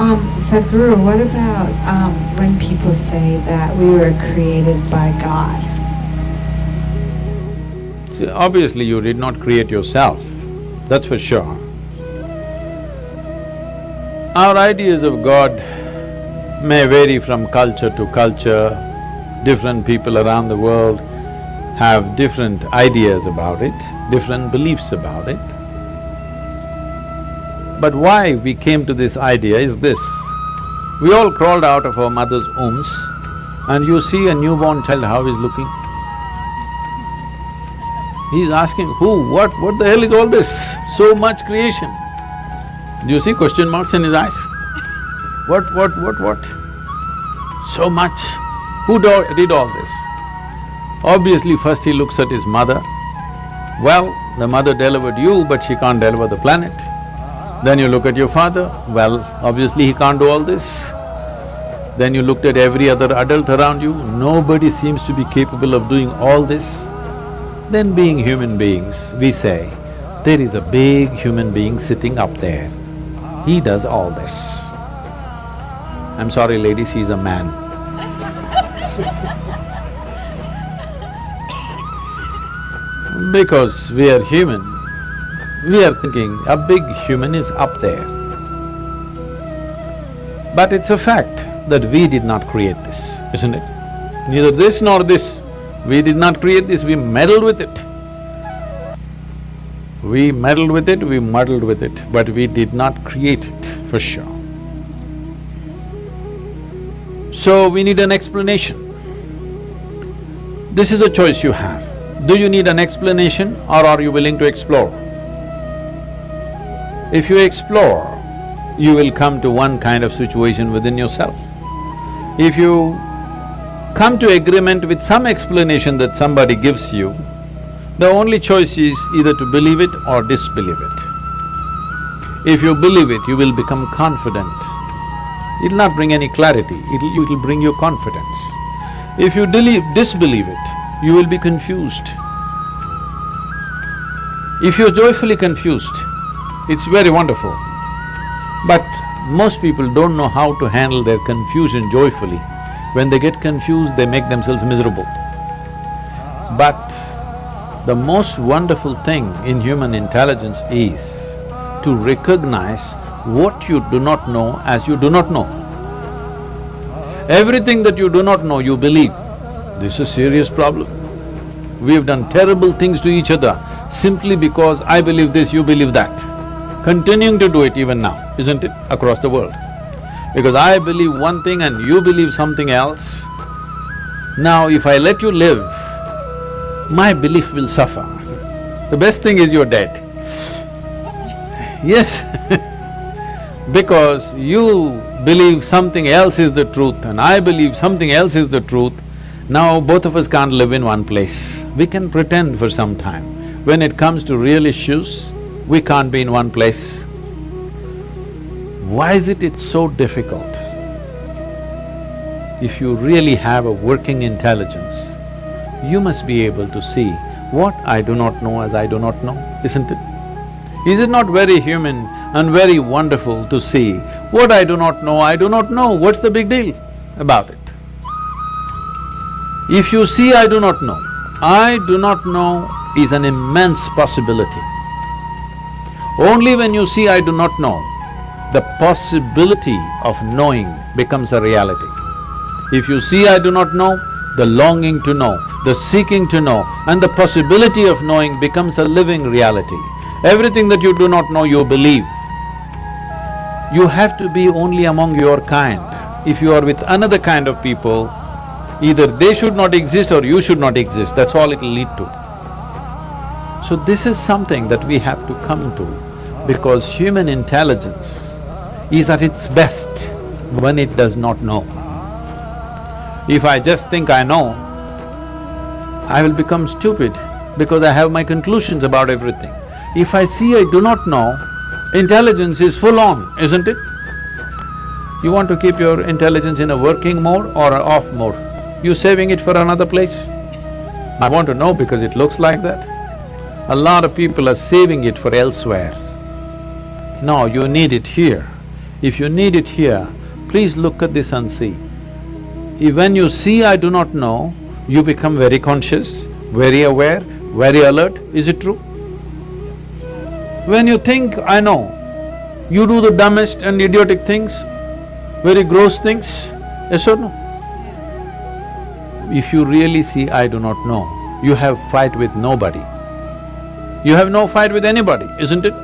Sadhguru, what about when people say that we were created by God? See, obviously you did not create yourself, that's for sure. Our ideas of God may vary from culture to culture. Different people around the world have different ideas about it, different beliefs about it. But why we came to this idea is this: we all crawled out of our mother's wombs and you see a newborn child how he's looking. He's asking, who, what the hell is all this? So much creation. Do you see question marks in his eyes? What? So much. Who did all this? Obviously first he looks at his mother. Well, the mother delivered you, but she can't deliver the planet. Then you look at your father, well, obviously he can't do all this. Then you looked at every other adult around you, nobody seems to be capable of doing all this. Then being human beings, we say, there is a big human being sitting up there, he does all this. I'm sorry ladies, he's a man. Because we are human, we are thinking a big human is up there. But it's a fact that we did not create this, isn't it? Neither this nor this. We did not create this, we meddled with it. We meddled with it, we muddled with it, but we did not create it, for sure. So we need an explanation. This is a choice you have. Do you need an explanation or are you willing to explore? If you explore, you will come to one kind of situation within yourself. If you come to agreement with some explanation that somebody gives you, the only choice is either to believe it or disbelieve it. If you believe it, you will become confident. It'll not bring any clarity, it'll bring you confidence. If you disbelieve it, you will be confused. If you're joyfully confused, it's very wonderful. But most people don't know how to handle their confusion joyfully. When they get confused, they make themselves miserable. But the most wonderful thing in human intelligence is to recognize what you do not know as you do not know. Everything that you do not know, you believe. This is a serious problem. We've done terrible things to each other simply because I believe this, you believe that. Continuing to do it even now, isn't it, across the world? Because I believe one thing and you believe something else. Now if I let you live, my belief will suffer. The best thing is you're dead. Yes because you believe something else is the truth and I believe something else is the truth, now both of us can't live in one place. We can pretend for some time. When it comes to real issues, we can't be in one place. Why is it it's so difficult? If you really have a working intelligence, you must be able to see what I do not know as I do not know, isn't it? Is it not very human and very wonderful to see what I do not know, what's the big deal about it? If you see I do not know is an immense possibility. Only when you see I do not know, the possibility of knowing becomes a reality. If you see I do not know, the longing to know, the seeking to know and the possibility of knowing becomes a living reality. Everything that you do not know, you believe. You have to be only among your kind. If you are with another kind of people, either they should not exist or you should not exist, that's all it'll lead to. So this is something that we have to come to, because human intelligence is at its best when it does not know. If I just think I know, I will become stupid because I have my conclusions about everything. If I see I do not know, intelligence is full on, isn't it? You want to keep your intelligence in a working mode or an off mode? You saving it for another place? I want to know because it looks like that. A lot of people are saving it for elsewhere. No, you need it here. If you need it here, please look at this and see. When you see I do not know, you become very conscious, very aware, very alert. Is it true? When you think I know, you do the dumbest and idiotic things, very gross things, yes or no? If you really see I do not know, you have fight with nobody. You have no fight with anybody, isn't it?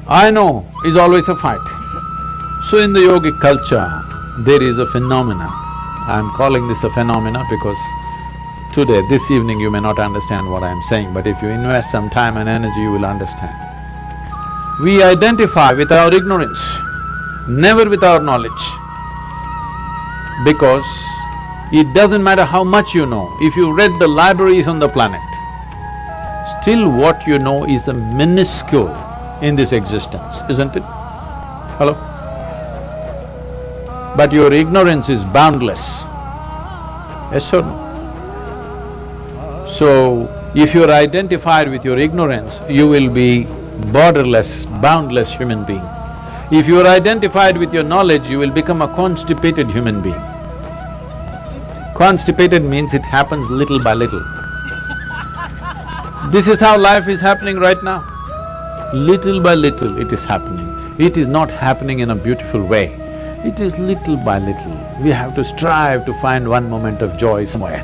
I know is always a fight. So in the yogic culture, there is a phenomena. I'm calling this a phenomena because today, this evening, you may not understand what I'm saying, but if you invest some time and energy, you will understand. We identify with our ignorance, never with our knowledge. Because it doesn't matter how much you know, if you read the libraries on the planet, still what you know is a minuscule in this existence, isn't it? Hello? But your ignorance is boundless, yes or no? So, if you're identified with your ignorance, you will be borderless, boundless human being. If you're identified with your knowledge, you will become a constipated human being. Constipated means it happens little by little. This is how life is happening right now. Little by little it is happening. It is not happening in a beautiful way. It is little by little. We have to strive to find one moment of joy somewhere.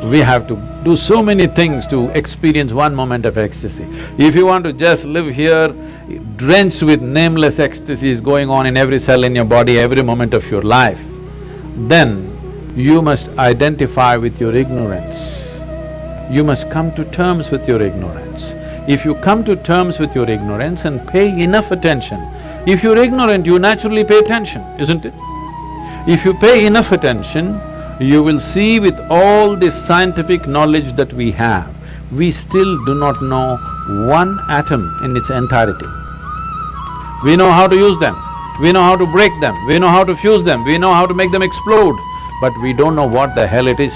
We have to do so many things to experience one moment of ecstasy. If you want to just live here, drenched with nameless ecstasies going on in every cell in your body, every moment of your life, then you must identify with your ignorance. You must come to terms with your ignorance. If you come to terms with your ignorance and pay enough attention, if you're ignorant, you naturally pay attention, isn't it? If you pay enough attention, you will see with all this scientific knowledge that we have, we still do not know one atom in its entirety. We know how to use them, we know how to break them, we know how to fuse them, we know how to make them explode, but we don't know what the hell it is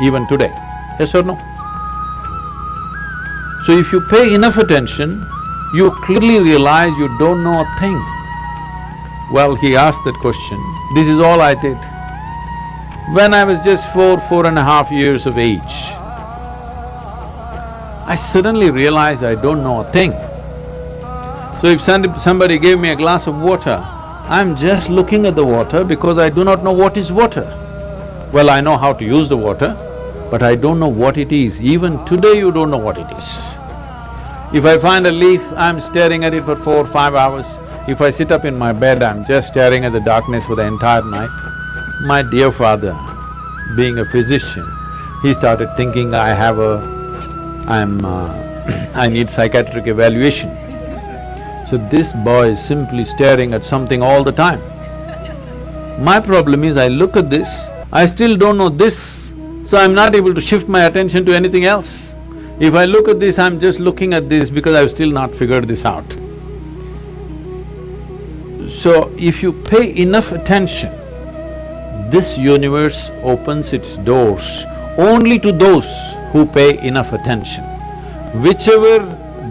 even today, yes or no? So if you pay enough attention, you clearly realize you don't know a thing. Well, he asked that question, this is all I did. When I was just 4.5 years of age, I suddenly realized I don't know a thing. So if somebody gave me a glass of water, I'm just looking at the water because I do not know what is water. Well, I know how to use the water, but I don't know what it is. Even today you don't know what it is. If I find a leaf, I'm staring at it for 4 or 5 hours. If I sit up in my bed, I'm just staring at the darkness for the entire night. My dear father, being a physician, he started thinking I need psychiatric evaluation. So this boy is simply staring at something all the time. My problem is I look at this, I still don't know this, so I'm not able to shift my attention to anything else. If I look at this, I'm just looking at this because I've still not figured this out. So if you pay enough attention, this universe opens its doors only to those who pay enough attention. Whichever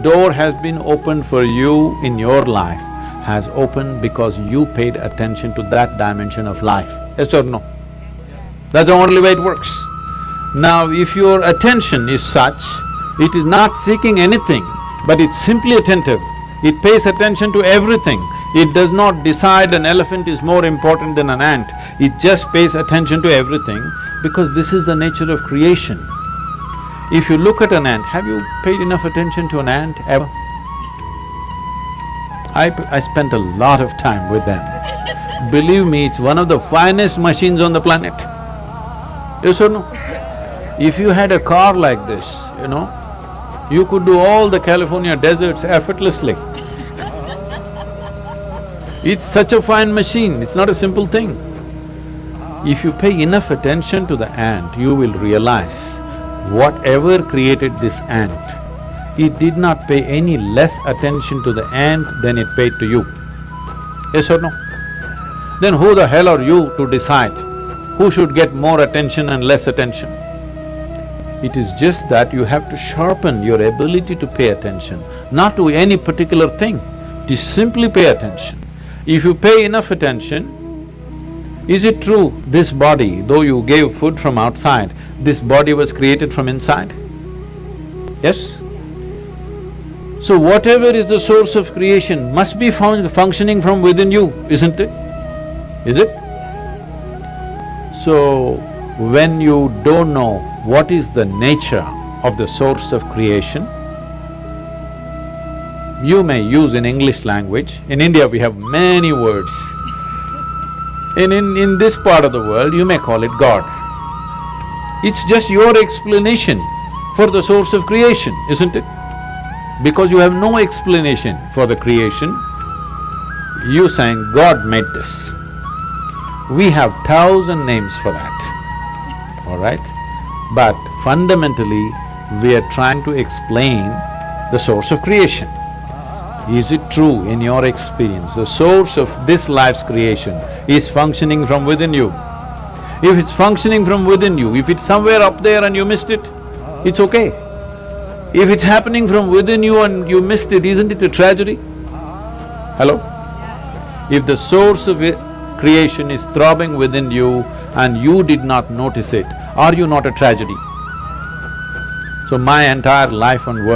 door has been opened for you in your life has opened because you paid attention to that dimension of life, yes or no? That's the only way it works. Now, if your attention is such, it is not seeking anything, but it's simply attentive, it pays attention to everything. It does not decide an elephant is more important than an ant, it just pays attention to everything because this is the nature of creation. If you look at an ant, have you paid enough attention to an ant ever? I spent a lot of time with them. Believe me, it's one of the finest machines on the planet. Yes or no? If you had a car like this, you know, you could do all the California deserts effortlessly. It's such a fine machine, it's not a simple thing. If you pay enough attention to the ant, you will realize whatever created this ant, it did not pay any less attention to the ant than it paid to you. Yes or no? Then who the hell are you to decide who should get more attention and less attention? It is just that you have to sharpen your ability to pay attention, not to any particular thing, to simply pay attention. If you pay enough attention, is it true this body, though you gave food from outside, this body was created from inside? Yes? So whatever is the source of creation must be functioning from within you, isn't it? Is it? So, when you don't know what is the nature of the source of creation, you may use in English language. In India we have many words. In this part of the world, you may call it God. It's just your explanation for the source of creation, isn't it? Because you have no explanation for the creation, you saying, God made this. We have 1,000 names for that, all right? But fundamentally, we are trying to explain the source of creation. Is it true in your experience, the source of this life's creation is functioning from within you? If it's functioning from within you, if it's somewhere up there and you missed it, it's okay. If it's happening from within you and you missed it, isn't it a tragedy? Hello? If the source of creation is throbbing within you and you did not notice it, are you not a tragedy? So my entire life and work